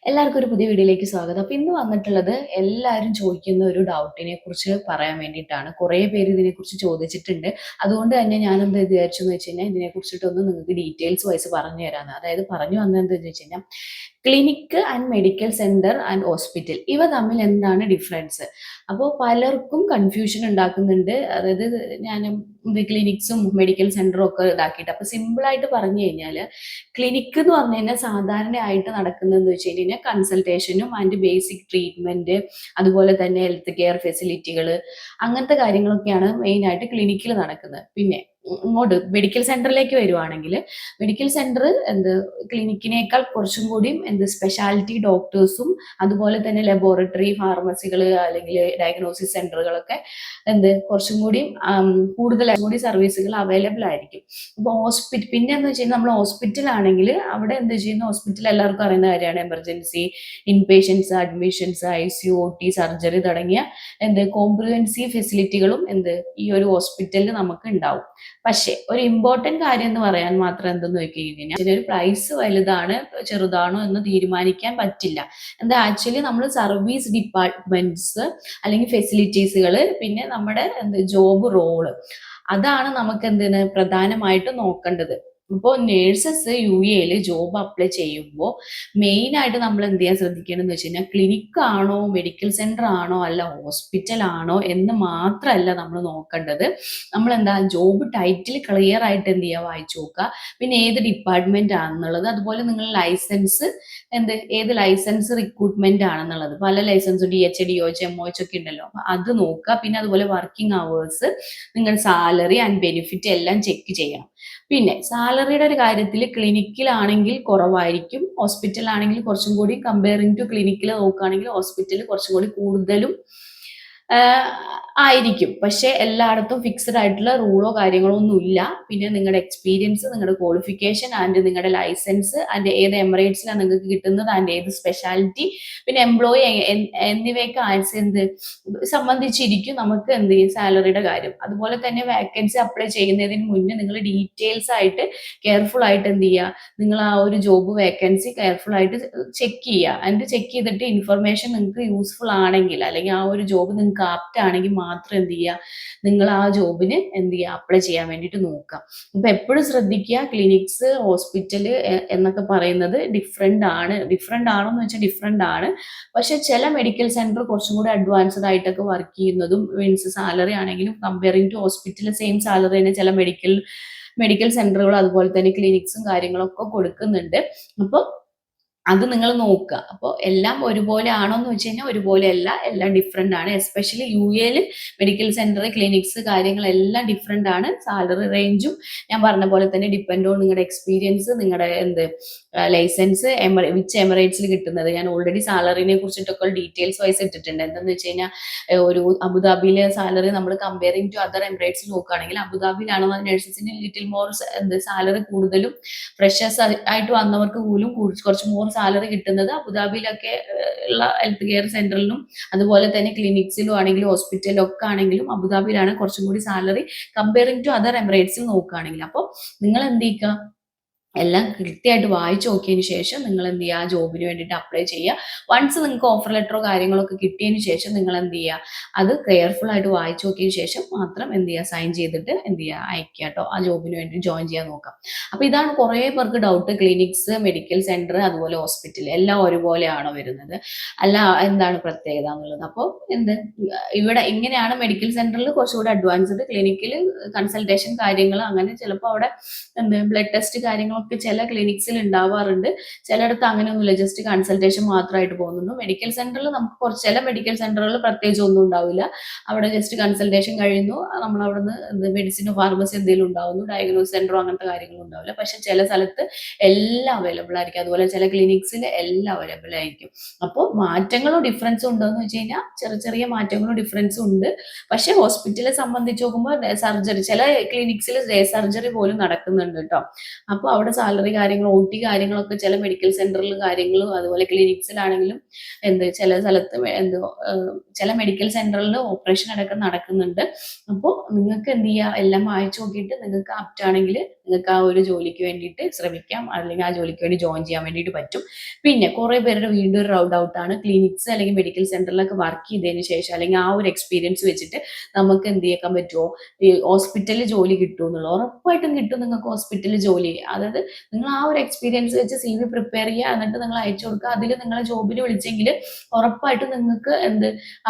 എല്ലാവർക്കും ഒരു പുതിയ വീഡിയോയിലേക്ക് സ്വാഗതം. അപ്പൊ ഇന്ന് വന്നിട്ടുള്ളത് എല്ലാവരും ചോദിക്കുന്ന ഒരു ഡൗട്ടിനെ കുറിച്ച് പറയാൻ വേണ്ടിയിട്ടാണ്. കുറേ പേര് ഇതിനെക്കുറിച്ച് ചോദിച്ചിട്ടുണ്ട്. അതുകൊണ്ട് തന്നെ ഞാൻ എന്താ വിചാരിച്ചു എന്ന് വെച്ച് കഴിഞ്ഞാൽ ഇതിനെ കുറിച്ചിട്ടൊന്ന് നിങ്ങൾക്ക് ഡീറ്റെയിൽസ് വൈസ് പറഞ്ഞു തരാമെന്ന്. അതായത് പറഞ്ഞു വന്നത് എന്താണെന്ന് വെച്ച് കഴിഞ്ഞാൽ clinic and medical centre and hospital ഇവ തമ്മിൽ എന്താണ് ഡിഫറൻസ്? അപ്പോൾ പലർക്കും കൺഫ്യൂഷൻ ഉണ്ടാക്കുന്നുണ്ട്. അതായത് ഞാൻ ക്ലിനിക്സും മെഡിക്കൽ സെന്ററും ഒക്കെ ഇതാക്കിയിട്ട് അപ്പൊ സിമ്പിൾ ആയിട്ട് പറഞ്ഞു കഴിഞ്ഞാൽ ക്ലിനിക്ക് എന്ന് പറഞ്ഞു കഴിഞ്ഞാൽ സാധാരണയായിട്ട് നടക്കുന്നതെന്ന് വെച്ച് കഴിഞ്ഞാൽ കൺസൾട്ടേഷനും ആൻഡ് ബേസിക് ട്രീറ്റ്മെന്റ്, അതുപോലെ തന്നെ ഹെൽത്ത് കെയർ ഫെസിലിറ്റികൾ, അങ്ങനത്തെ കാര്യങ്ങളൊക്കെയാണ് മെയിൻ ആയിട്ട് ക്ലിനിക്കിൽ നടക്കുന്നത്. പിന്നെ ഇങ്ങോട്ട് മെഡിക്കൽ സെന്ററിലേക്ക് വരുവാണെങ്കിൽ മെഡിക്കൽ സെന്റർ ക്ലിനിക്കിനേക്കാൾ കുറച്ചും കൂടിയും സ്പെഷ്യാലിറ്റി ഡോക്ടേഴ്സും അതുപോലെ തന്നെ ലബോറട്ടറി ഫാർമസികൾ അല്ലെങ്കിൽ ഡയഗ്നോസിസ് സെന്ററുകളൊക്കെ കുറച്ചും കൂടി കൂടുതൽ കൂടി സർവീസുകൾ അവൈലബിൾ ആയിരിക്കും. ഇപ്പൊ പിന്നെ എന്ന് വെച്ച് കഴിഞ്ഞാൽ നമ്മൾ ഹോസ്പിറ്റലാണെങ്കിൽ അവിടെ ചെയ്യുന്നു, ഹോസ്പിറ്റൽ എല്ലാവർക്കും അറിയുന്ന കാര്യമാണ്. Emergency, inpatients, admissions, ICU, OT, surgery തുടങ്ങിയ കോംപ്രിഹെൻസീവ് ഫെസിലിറ്റികളും ഈ ഒരു ഹോസ്പിറ്റലിൽ നമുക്ക് ഉണ്ടാവും. പക്ഷെ ഒരു ഇമ്പോർട്ടന്റ് കാര്യം എന്ന് പറയാൻ മാത്രം എന്തെന്ന് നോക്കി കഴിഞ്ഞാൽ ഒരു പ്രൈസ് വലുതാണ് ചെറുതാണോ എന്ന് തീരുമാനിക്കാൻ പറ്റില്ല. ആക്ച്വലി നമ്മൾ സർവീസ് ഡിപ്പാർട്ട്മെന്റ്സ് അല്ലെങ്കിൽ ഫെസിലിറ്റീസുകൾ, പിന്നെ നമ്മുടെ ജോബ് റോള്, അതാണ് നമുക്ക് പ്രധാനമായിട്ടും നോക്കേണ്ടത്. ഇപ്പോൾ നേഴ്സസ് UAE ജോബ് അപ്ലൈ ചെയ്യുമ്പോൾ മെയിൻ ആയിട്ട് നമ്മൾ എന്ത് ചെയ്യാൻ ശ്രദ്ധിക്കേണ്ടതെന്ന് വെച്ച് കഴിഞ്ഞാൽ ക്ലിനിക് ആണോ മെഡിക്കൽ സെന്റർ ആണോ അല്ല ഹോസ്പിറ്റൽ ആണോ എന്ന് മാത്രമല്ല നമ്മൾ നോക്കേണ്ടത്. നമ്മൾ ജോബ് ടൈറ്റിൽ ക്ലിയർ ആയിട്ട് വായിച്ചു നോക്കുക. പിന്നെ ഏത് ഡിപ്പാർട്ട്മെന്റ് ആണെന്നുള്ളത്, അതുപോലെ നിങ്ങൾ ലൈസൻസ് ഏത് ലൈസൻസ് റിക്രൂട്ട്മെന്റ് ആണെന്നുള്ളത്. പല ലൈസൻസ് DH, DOH, MOH ഒക്കെ ഉണ്ടല്ലോ, അപ്പൊ അത് നോക്കുക. പിന്നെ അതുപോലെ വർക്കിംഗ് അവേഴ്സ്, നിങ്ങളുടെ സാലറി ആൻഡ് ബെനിഫിറ്റ് എല്ലാം ചെക്ക് ചെയ്യണം. പിന്നെ സാലറിയുടെ ഒരു കാര്യത്തിൽ ക്ലിനിക്കിലാണെങ്കിൽ കുറവായിരിക്കും, ഹോസ്പിറ്റലാണെങ്കിൽ കുറച്ചും കൂടി കമ്പയറിംഗ് ടു ക്ലിനിക്കിൽ നോക്കുകയാണെങ്കിൽ ഹോസ്പിറ്റലിൽ കുറച്ചും കൂടി കൂടുതലും ആയിരിക്കും. പക്ഷെ എല്ലായിടത്തും ഫിക്സഡ് ആയിട്ടുള്ള റൂളോ കാര്യങ്ങളോ ഒന്നും ഇല്ല. പിന്നെ നിങ്ങളുടെ എക്സ്പീരിയൻസ്, നിങ്ങളുടെ ക്വാളിഫിക്കേഷൻ ആൻഡ് നിങ്ങളുടെ ലൈസൻസ് ആൻഡ് ഏത് എമിറേറ്റ്സിലാണ് നിങ്ങൾക്ക് കിട്ടുന്നത് ആൻഡ് ഏത് സ്പെഷ്യാലിറ്റി, പിന്നെ എംപ്ലോയി എന്നിവയൊക്കെ സംബന്ധിച്ചിരിക്കും നമുക്ക് സാലറിയുടെ കാര്യം. അതുപോലെ തന്നെ വേക്കൻസി അപ്ലൈ ചെയ്യുന്നതിന് മുന്നേ നിങ്ങൾ ഡീറ്റെയിൽസ് ആയിട്ട് കെയർഫുൾ ആയിട്ട് നിങ്ങൾ ആ ഒരു ജോബ് വേക്കൻസി കെയർഫുൾ ആയിട്ട് ചെക്ക് ചെയ്യുക. എന്നിട്ട് ചെക്ക് ചെയ്തിട്ട് ഇൻഫർമേഷൻ നിങ്ങൾക്ക് യൂസ്ഫുൾ ആണെങ്കിൽ അല്ലെങ്കിൽ ആ ഒരു ജോബ് നിങ്ങൾക്ക് ആപ്റ്റ് ആണെങ്കിൽ മാത്രം നിങ്ങൾ ആ ജോബിന് അപ്ലൈ ചെയ്യാൻ വേണ്ടിയിട്ട് നോക്കുക. അപ്പൊ എപ്പോഴും ശ്രദ്ധിക്കുക, ക്ലിനിക്സ്, ഹോസ്പിറ്റല് എന്നൊക്കെ പറയുന്നത് ഡിഫറെന്റ് ആണോ എന്ന് വെച്ചാൽ ഡിഫറെന്റ് ആണ്. പക്ഷെ ചില മെഡിക്കൽ സെന്റർ കുറച്ചും കൂടി അഡ്വാൻസ്ഡ് ആയിട്ടൊക്കെ വർക്ക് ചെയ്യുന്നതും മീൻസ് സാലറി ആണെങ്കിലും comparing to hospital same salary തന്നെ ചില മെഡിക്കൽ സെന്ററുകൾ അതുപോലെ തന്നെ ക്ലിനിക്സും കാര്യങ്ങളൊക്കെ കൊടുക്കുന്നുണ്ട്. അപ്പോൾ അത് നിങ്ങൾ നോക്കുക. അപ്പോൾ എല്ലാം ഒരുപോലെ ആണോ എന്ന് വെച്ച് കഴിഞ്ഞാൽ ഒരുപോലെ അല്ല, എല്ലാം ഡിഫറെന്റ് ആണ്. Especially UAE medical centre, clinics കാര്യങ്ങളെല്ലാം ഡിഫറെന്റ് ആണ്. സാലറി റേഞ്ചും ഞാൻ പറഞ്ഞ പോലെ തന്നെ ഡിപ്പെൻഡ് ഓൺ നിങ്ങളുടെ എക്സ്പീരിയൻസ്, നിങ്ങളുടെ ലൈസൻസ്, വിച്ച് എമിറേറ്റ്സിൽ കിട്ടുന്നത്. ഞാൻ ഓൾറെഡി സാലറിനെ കുറിച്ചിട്ടൊക്കെ ഡീറ്റെയിൽസ് വൈസ് ഇട്ടിട്ടുണ്ട്. എന്താണെന്ന് വെച്ച് കഴിഞ്ഞാൽ ഒരു അബുദാബിയിലെ സാലറി നമ്മൾ കമ്പയറിംഗ് ടു അതർ എമിറേറ്റ്സ് നോക്കുകയാണെങ്കിൽ അബുദാബിയിലാണ് നഴ്സസിന് ലിറ്റിൽ മോർ സാലറി കൂടുതലും, ഫ്രഷേഴ്സ് ആയിട്ട് വന്നവർക്ക് പോലും കുറച്ച് മോർ സാലറി കിട്ടുന്നത് അബുദാബിയിലൊക്കെ ഉള്ള ഹെൽത്ത് കെയർ സെന്ററിലും അതുപോലെ തന്നെ ക്ലിനിക്സിലും ആണെങ്കിലും ഹോസ്പിറ്റലിലും ഒക്കെ ആണെങ്കിലും അബുദാബിയിലാണ് കുറച്ചും കൂടി സാലറി കമ്പയറിംഗ് ടു അതർ എമിറേറ്റ്സിൽ നോക്കുകയാണെങ്കിൽ. അപ്പോൾ നിങ്ങൾ എല്ലാം കൃത്യമായിട്ട് വായിച്ചു നോക്കിയതിന് ശേഷം നിങ്ങൾ ആ ജോബിന് വേണ്ടിയിട്ട് അപ്ലൈ ചെയ്യുക. വൺസ് നിങ്ങൾക്ക് ഓഫർ ലെറ്ററോ കാര്യങ്ങളൊക്കെ കിട്ടിയതിന് ശേഷം നിങ്ങൾ അത് കെയർഫുൾ ആയിട്ട് വായിച്ചു നോക്കിയതിന് ശേഷം മാത്രം സൈൻ ചെയ്തിട്ട് അയക്കുക കേട്ടോ. ആ ജോബിന് വേണ്ടി ജോയിൻ ചെയ്യാൻ നോക്കാം. അപ്പൊ ഇതാണ് കുറേ പേർക്ക് ഡൗട്ട്. ക്ലിനിക്സ്, മെഡിക്കൽ സെന്റർ, അതുപോലെ ഹോസ്പിറ്റൽ എല്ലാം ഒരുപോലെയാണോ വരുന്നത്, അല്ല എന്താണ് പ്രത്യേകത എന്നുള്ളത്. അപ്പോൾ ഇവിടെ ഇങ്ങനെയാണ് മെഡിക്കൽ സെന്ററിൽ കുറച്ചുകൂടി അഡ്വാൻസ്ഡ്, ക്ലിനിക്കിൽ കൺസൾട്ടേഷൻ കാര്യങ്ങൾ, അങ്ങനെ ചിലപ്പോൾ അവിടെ ബ്ലഡ് ടെസ്റ്റ് കാര്യങ്ങളൊക്കെ ചില ക്ലിനിക്സിൽ ഉണ്ടാവാറുണ്ട്. ചിലയിടത്ത് അങ്ങനെയൊന്നുമില്ല, ജസ്റ്റ് കൺസൾട്ടേഷൻ മാത്രമായിട്ട് പോകുന്നുണ്ട്. മെഡിക്കൽ സെന്ററിൽ നമുക്ക് ചില മെഡിക്കൽ സെന്ററുകളിൽ പ്രത്യേകിച്ച് ഒന്നും ഉണ്ടാവില്ല. അവിടെ ജസ്റ്റ് കൺസൾട്ടേഷൻ കഴിയുന്നു, നമ്മൾ അവിടെ നിന്ന് മെഡിസിനോ ഫാർമസി എന്തെങ്കിലും ഉണ്ടാവുന്നു, ഡയഗ്നോസ് സെന്ററോ അങ്ങനത്തെ കാര്യങ്ങളും ഉണ്ടാവില്ല. പക്ഷെ ചില സ്ഥലത്ത് എല്ലാം അവൈലബിൾ ആയിരിക്കും. അതുപോലെ ചില ക്ലിനിക്സിൽ എല്ലാം അവൈലബിൾ ആയിരിക്കും. അപ്പോൾ മാറ്റങ്ങളും ഡിഫറൻസും ഉണ്ടോ എന്ന് വെച്ച് കഴിഞ്ഞാൽ ചെറിയ മാറ്റങ്ങളും ഡിഫറൻസും ഉണ്ട്. പക്ഷെ ഹോസ്പിറ്റലെ സംബന്ധിച്ച് നോക്കുമ്പോൾ സർജറി, ചില ക്ലിനിക്സിൽ സർജറി പോലും നടക്കുന്നുണ്ട് കേട്ടോ. അപ്പോൾ അവിടെ ഒരുപാട് സാലറി കാര്യങ്ങൾ OT കാര്യങ്ങളൊക്കെ ചില മെഡിക്കൽ സെന്ററിൽ കാര്യങ്ങളും അതുപോലെ ക്ലിനിക്സിലാണെങ്കിലും ചില സ്ഥലത്ത് ചില മെഡിക്കൽ സെന്ററിൽ ഓപ്പറേഷൻ അടക്കം നടക്കുന്നുണ്ട്. അപ്പോൾ നിങ്ങൾക്ക് എന്ത് ചെയ്യുക, എല്ലാം വായിച്ചു നോക്കിയിട്ട് നിങ്ങൾക്ക് ആപ്റ്റ് ആണെങ്കിൽ നിങ്ങൾക്ക് ആ ഒരു ജോലിക്ക് വേണ്ടിയിട്ട് ശ്രമിക്കാം, അല്ലെങ്കിൽ ആ ജോലിക്ക് വേണ്ടി ജോയിൻ ചെയ്യാൻ വേണ്ടിയിട്ട് പറ്റും. പിന്നെ കുറെ പേരുടെ വീണ്ടും ഒരു ഡൗട്ടാണ്, ക്ലിനിക്സ് അല്ലെങ്കിൽ മെഡിക്കൽ സെന്ററിലൊക്കെ വർക്ക് ചെയ്തതിന് ശേഷം അല്ലെങ്കിൽ ആ ഒരു എക്സ്പീരിയൻസ് വെച്ചിട്ട് നമുക്ക് എന്ത് ചെയ്യാൻ പറ്റുമോ, ഈ ഹോസ്പിറ്റലിൽ ജോലി കിട്ടും എന്നുള്ളത്. ഉറപ്പായിട്ടും കിട്ടും നിങ്ങൾക്ക് ഹോസ്പിറ്റലിൽ ജോലി. അതായത് നിങ്ങൾ ആ ഒരു എക്സ്പീരിയൻസ് വെച്ച് CV പ്രിപ്പയർ ചെയ്യുക, എന്നിട്ട് നിങ്ങൾ അയച്ചു കൊടുക്കുക. അതിൽ നിങ്ങളെ ജോബിന് വിളിച്ചെങ്കിൽ ഉറപ്പായിട്ടും നിങ്ങൾക്ക്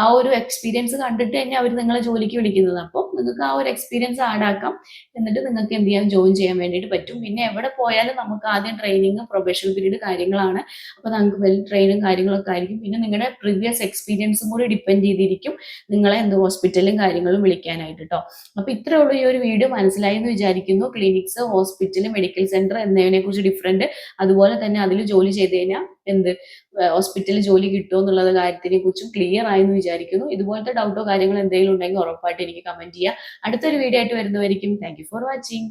ആ ഒരു എക്സ്പീരിയൻസ് കണ്ടിട്ട് തന്നെ അവർ നിങ്ങളെ ജോലിക്ക് വിളിക്കുന്നത്. അപ്പോൾ നിങ്ങൾക്ക് ആ ഒരു എക്സ്പീരിയൻസ് ആഡ് ആക്കാം, എന്നിട്ട് നിങ്ങൾക്ക് എന്ത് ചെയ്യാൻ, ജോയിൻ ചെയ്യാൻ വേണ്ടിയിട്ട് പറ്റും. പിന്നെ എവിടെ പോയാലും നമുക്ക് ആദ്യം ട്രെയിനിങ്, പ്രൊബേഷൻ പീരീഡ് കാര്യങ്ങളാണ്. അപ്പോൾ നമുക്ക് വെൽ ട്രെയിനും കാര്യങ്ങളൊക്കെ ആയിരിക്കും. പിന്നെ നിങ്ങളുടെ പ്രീവിയസ് എക്സ്പീരിയൻസും കൂടി ഡിപ്പെൻഡ് ചെയ്തിരിക്കും നിങ്ങളെ ഹോസ്പിറ്റലും കാര്യങ്ങളും വിളിക്കാനായിട്ട് കേട്ടോ. അപ്പോൾ ഇത്രേ ഉള്ളൂ ഈ ഒരു വീഡിയോ. മനസ്സിലായി എന്ന് വിചാരിക്കുന്നു. ക്ലിനിക്സ്, ഹോസ്പിറ്റൽ, മെഡിക്കൽ സെന്റർ എന്നതിനെ കുറിച്ച് ഡിഫറൻറ്റ്, അതുപോലെ തന്നെ അതിൽ ജോലി ചെയ്ത് കഴിഞ്ഞാൽ ഹോസ്പിറ്റലിൽ ജോലി കിട്ടുമോ എന്നുള്ള കാര്യത്തിനെ കുറിച്ചും ക്ലിയർ ആയെന്ന് വിചാരിക്കുന്നു. ഇതുപോലത്തെ ഡൗട്ടോ കാര്യങ്ങളോ എന്തെങ്കിലും ഉണ്ടെങ്കിൽ ഉറപ്പായിട്ട് എനിക്ക് കമന്റ് ചെയ്യുക. അടുത്തൊരു വീഡിയോ ആയിട്ട് വരുന്നവരിക്കും. Thank you for watching.